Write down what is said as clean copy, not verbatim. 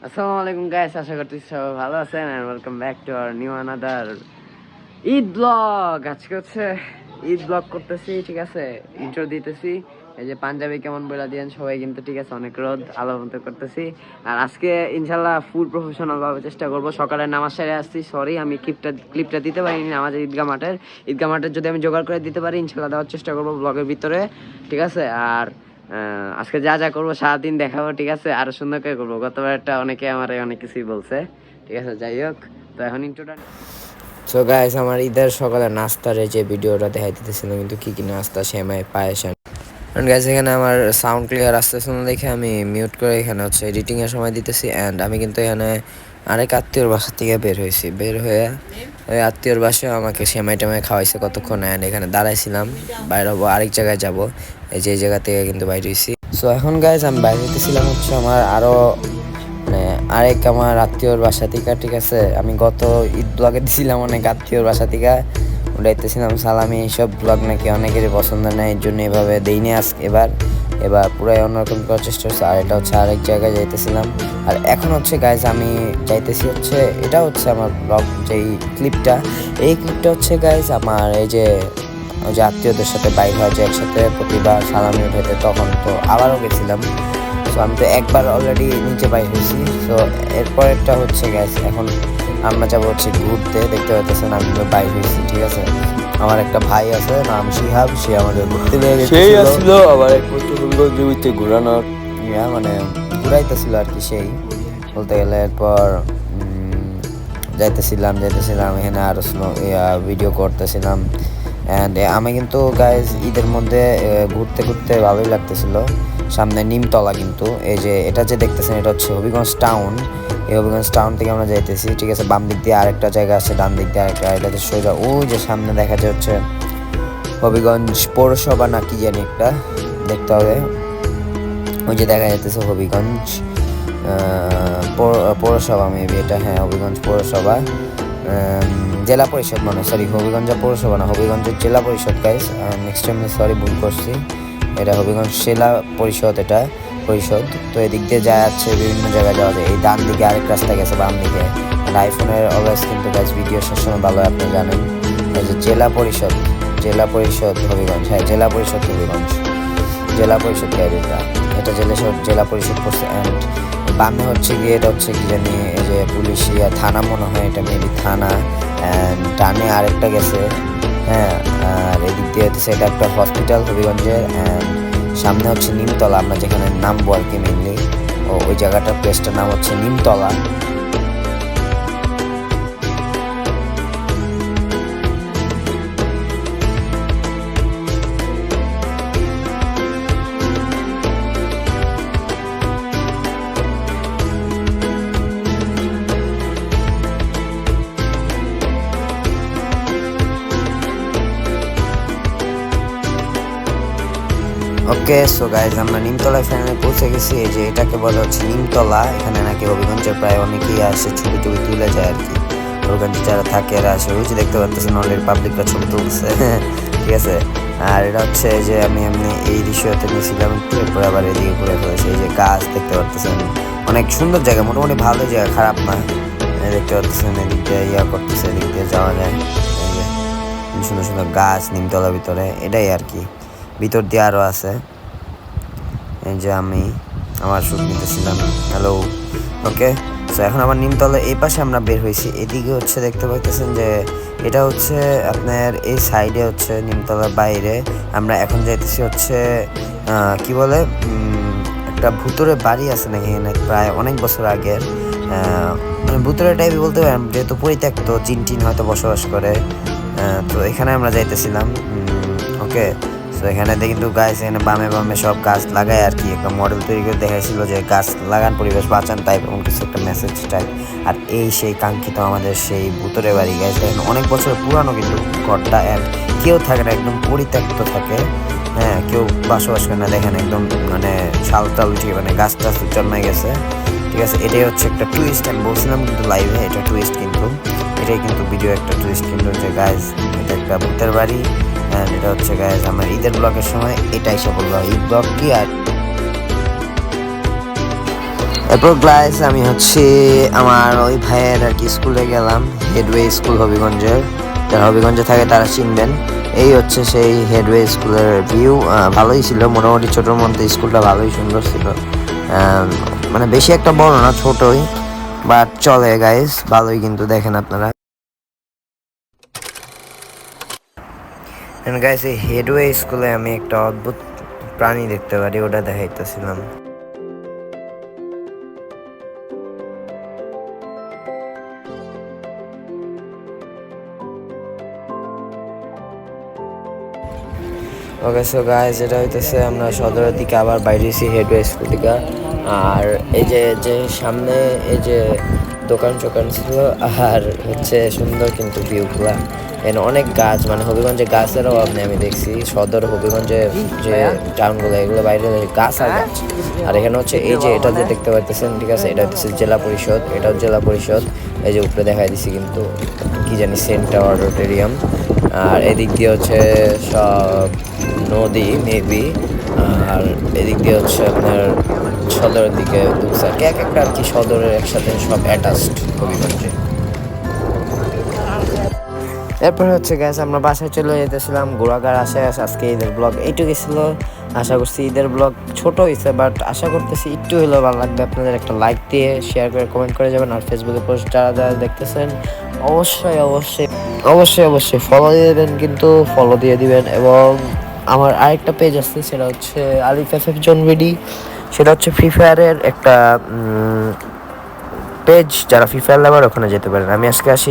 আসসালামু আলাইকুম গাইস, আশা করতেছি সবাই ভালো আছেন and welcome back to our new another Eid blog. আজকে হচ্ছে ঈদ ব্লগ করতেছি, ঠিক আছে। ইন্ট্রো দিতেছি, এই যে পাঞ্জাবি কেমন বলে দিয়েন সবাই কিন্তু, ঠিক আছে। অনেক রোদ, আলো মতো করতেছি। আর আজকে ইনশাল্লাহ ফুল প্রফেশনাল ভাবে চেষ্টা করবো। সকালে নামাজ সেরে আসছি, সরি আমি ক্লিপটা দিতে পারিনি নামাজের ঈদগাহ মাঠের যদি আমি জোগাড় করে দিতে পারি ইনশাল্লাহ দেওয়ার চেষ্টা করবো ব্লগের ভিতরে, ঠিক আছে। আর আজকে যা যা করবো সারাদিন দেখাবো, ঠিক আছে। আরো সুন্দর করে করবো। গতবার একটা অনেকে আমার অনেক কিছুই বলছে, ঠিক আছে। যাই হোক, তো এখন ইন্ট্রোটা। সো গাইস, আমার ঈদের সকালে নাস্তার যে ভিডিওটা দেখাই দিতেছিলাম, কিন্তু কি কি নাস্তা, সেমাই, পায়েস। গাইস এখানে আমার সাউন্ড ক্লিয়ার আসতেছে না দেখে আমি মিউট করে এখানে হচ্ছে এডিটিং এর সময় দিতেছি। অ্যান্ড আমি কিন্তু এখানে আরেক আত্মীয়র বাসা থেকে বের হয়ে ওই আত্মীয়র বাসায় আমাকে সেমাই টেমাই খাওয়াইছে কতক্ষণ। অ্যান্ড এখানে দাঁড়াইছিলাম, বাইরে হবো, আরেক জায়গায় যাব, এই যে জায়গা থেকে কিন্তু বাইরে হয়েছি। সো এখন গাইস আমি বাইরে হইতেছিলাম হচ্ছে আমার আরো মানে আমার আত্মীয়র বাসা থেকে, ঠিক আছে। আমি গত ঈদ ব্লগে দিছিলাম অনেক আত্মীয়র বাসা থেকে উঠাইতেছিলাম সালামি, এইসব ব্লগ নাকি অনেকেরই পছন্দ নেয়, এর জন্য এভাবে দেইনি আজকে। এবার পুরাই অন্যরকম করার চেষ্টা হচ্ছে। আর এটা হচ্ছে আরেক জায়গায় যাইতেছিলাম। আর এখন হচ্ছে গাইজ আমি যাইতেছি হচ্ছে, এটা হচ্ছে আমার ব্লগ যেই ক্লিপটা, এই ক্লিপটা হচ্ছে গাইজ আমার এই যে ওই যে আত্মীয়দের সাথে বাইর হয় যে একসাথে প্রতিবার সালামি উঠাইতে, তখন তো আবারও গেছিলাম। সো আমি তো একবার অলরেডি নিচে বাইর হয়েছি। সো এরপরেরটা হচ্ছে গাইজ এখন আমরা যাবো হচ্ছে ঘুরতে। দেখতে পাচ্ছেন আমি তো বাইর হয়েছি, ঠিক আছে। আমার একটা ভাই আছে নাম শিহাব, সে আমাদের ঘুরতে নিয়ে গেছিল। আবার এক জমিতে ঘুরানোর মানে ঘুরাইতেছিল আর কি, সেই বলতে গেলে। এরপর যাইতেছিলাম এখানে আরো ভিডিও করতেছিলাম। অ্যান্ড আমি কিন্তু গাইজ ঈদের মধ্যে ঘুরতে ঘুরতে ভালোই লাগতেছিল। সামনে নিমতলা, কিন্তু এই যে এটা যে দেখতেছেন এটা হচ্ছে হবিগঞ্জ টাউন। এই হবিগঞ্জ টাউন থেকে আমরা যাইতেছি, ঠিক আছে। বাম দিক দিয়ে আরেকটা জায়গা আছে, ডান দিক দিয়ে আরেকটা, এটাতে সোজা ওই যে সামনে দেখা যায় হচ্ছে হবিগঞ্জ পৌরসভা না কি জানি একটা, দেখতে হবে। ওই যে দেখা যাইতেছে হবিগঞ্জ পৌরসভা, মেবি এটা, হ্যাঁ হবিগঞ্জ পৌরসভা, জেলা পরিষদ মানে, সরি হবিগঞ্জ পৌরসভা না, হবিগঞ্জের জেলা পরিষদ গাইস। নেক্সট টাইম সরি ভুল করছি, এটা হবিগঞ্জ জেলা পরিষদ, এটা পরিষদ। তো এদিক দিয়ে যাচ্ছে, বিভিন্ন জায়গায় যাওয়া যায়। এই ডান দিকে আরেক রাস্তা গেছে, বাম দিকে। আইফোনের অলওয়েজ কিন্তু গাইস ভিডিও সবসময় ভালো, আপনি জানেন। এই যে জেলা পরিষদ হবিগঞ্জ, হ্যাঁ জেলা পরিষদ হবিগঞ্জ, জেলা পরিষদ গাইড এটা জেলা পরিষদ পড়ছে। অ্যান্ড বামে হচ্ছে গিয়ে এটা হচ্ছে কি জানি এই যে পুলিশিয়া থানা মনে হয়, এটা মেবি থানা। অ্যান্ড ডানে আরেকটা গেছে, হ্যাঁ। আর এদিক দিয়ে হচ্ছে এটা একটা হসপিটাল হবিগঞ্জের। অ্যান্ড সামনে হচ্ছে নিমতলা, আমরা যেখানে নামবো আর কি মেনলি, ওই জায়গাটার প্লেসটার নাম হচ্ছে নিমতলা। ওকে, সো গাইজ আমরা নিমতলায় ফাইনালি পৌঁছে গেছি। এই যে এটাকে বলে হচ্ছে নিমতলা। এখানে নাকি হবিগঞ্জের প্রায় অনেকেই আসে, ছবি টবি তুলে যায় আর কি। হবিগঞ্জে যারা থাকে এরা আসে, ওই যে দেখতে পাচ্ছেন অলরেডি পাবলিকরা ছবি তুলছে, ঠিক আছে। আর এটা হচ্ছে যে আমি এমনি এই দৃশ্যতে নিয়েছিলাম একটু, এরপর আবার এদিকে ঘুরে ফেলেছি। এই যে গাছ দেখতে পাচ্ছেন, অনেক সুন্দর জায়গা, মোটামুটি ভালো জায়গা, খারাপ না। দেখতে পাচ্ছেন এদিক দিয়ে করতেছে, এদিক দিয়ে যাওয়া যায়। সুন্দর সুন্দর গাছ নিমতলার ভিতরে, এটাই আর কি। ভিতর দিয়ে আরও আছে, এই যে আমি আমার শুট নিতেছিলাম। হ্যালো, ওকে। তো এখন আমার নিমতলা এই পাশে আমরা বের হয়েছি। এদিকে হচ্ছে দেখতে পাইতেছেন যে এটা হচ্ছে আপনার এই সাইডে হচ্ছে নিমতলার বাইরে। আমরা এখন যাইতেছি হচ্ছে কি বলে একটা ভুতুরে বাড়ি আছে নাকি এখানে, প্রায় অনেক বছর আগের, মানে ভুতুরে টাইপই বলতে পারেন, যেহেতু পরিত্যক্ত, জিন হয়তো বসবাস করে। তো এখানে আমরা যাইতেছিলাম, ওকে। তো এখানে কিন্তু গাছ, এখানে বামে সব গাছ লাগায় আর কি। একটা মডেল তৈরি করে দেখাইছিল যে গাছ লাগান, পরিবেশ বাঁচান টাইপ, এমন কিছু একটা মেসেজ টাইপ। আর এই সেই কাঙ্ক্ষিত আমাদের সেই ভুতুরে বাড়ি গাছ। দেখেন অনেক বছর পুরানো কিন্তু ঘরটা, আর কেউ থাকে না, একদম পরিত্যক্ত থাকে, হ্যাঁ কেউ বসবাস করে না। দেখেন একদম মানে শালটাল উঠে, মানে গাছ টাছ জন্মে গেছে, ঠিক আছে। এটাই হচ্ছে একটা টুইস্ট, আমি বলছিলাম কিন্তু লাইভে, এটা টুইস্ট কিন্তু, এটাই কিন্তু ভিডিও একটা টুইস্ট কিন্তু, যে গাছ এটা একটা ভূতের বাড়ি। এটা হচ্ছে গাইজ আমার ঈদের ব্লগের সময় এটাই সফল ঈদ ব্লগ কি। আর এরপর গ্লাস আমি হচ্ছে আমার ওই ভাইয়ের আর কি স্কুলে গেলাম, হেডওয়ে স্কুল হবিগঞ্জের। যারা হবিগঞ্জে থাকে তারা চিনবেন। এই হচ্ছে সেই হেডওয়ে স্কুলের ভিউ। ভালোই ছিল, মোটামুটি ছোটোর মধ্যে স্কুলটা ভালোই সুন্দর ছিল। মানে বেশি একটা বড় না, ছোটই, বাট চলে গাইস, ভালোই কিন্তু দেখেন আপনারা। গাইস এই হেডওয়ে স্কুলে আমি একটা অদ্ভুত প্রাণী দেখতে পারি, ওটা দেখাইতেছিলাম। ওকে সো গাইস, এটা হইতেছে আমরা সদরের দিকে আবার বাইরে এসেছি হেডওয়ে স্কুল থেকে। আর এই যে সামনে এই যে দোকান টোকান ছিল, আর হচ্ছে সুন্দর কিন্তু ভিউগুলা। এখানে অনেক গাছ, মানে হবিগঞ্জে গাছের অভাব নেই। আমি দেখছি সদর হবিগঞ্জে যে টাউনগুলো, এগুলো বাইরে গাছ আর গাছ। আর এখানে হচ্ছে এই যে এটা যে দেখতে পাইতেছেন, ঠিক আছে, এটা হচ্ছে জেলা পরিষদ, এটাও জেলা পরিষদ। এই যে উপরে দেখাই দিছি কিন্তু কি জানি সেন্টার অডিটোরিয়াম। আর এদিক দিয়ে হচ্ছে সব নদী মেবি। আর এদিক দিয়ে হচ্ছে আপনার সদরের দিকে ঢুকছে আর কি, এক একটা আর কি সদরের একসাথে সব অ্যাটাচড হবিগঞ্জে। এরপর হচ্ছে গ্যাস আমরা বাসায় চলে যেতেছিলাম, ঘোরাঘাট আসে। আজকে ঈদের ব্লগ এইটুকু ছিল। আশা করছি ঈদের ব্লগ ছোট হয়েছে, বাট আশা করতেছি একটু হলেও ভালো লাগবে আপনাদের। একটা লাইক দিয়ে শেয়ার করে কমেন্ট করে যাবেন। আর ফেসবুকে পোস্ট যারা যারা দেখতেছেন অবশ্যই অবশ্যই অবশ্যই অবশ্যই ফলো দিয়ে দেবেন, কিন্তু ফলো দিয়ে দিবেন। এবং আমার আরেকটা পেজ আছে, সেটা হচ্ছে আলিফ এফএফ জন ভিডি। সেটা হচ্ছে ফ্রি ফায়ারের একটা পেজ, যারা ফ্রি ফায়ার লাভার ওখানে যেতে পারেন। আমি আজকে আসি।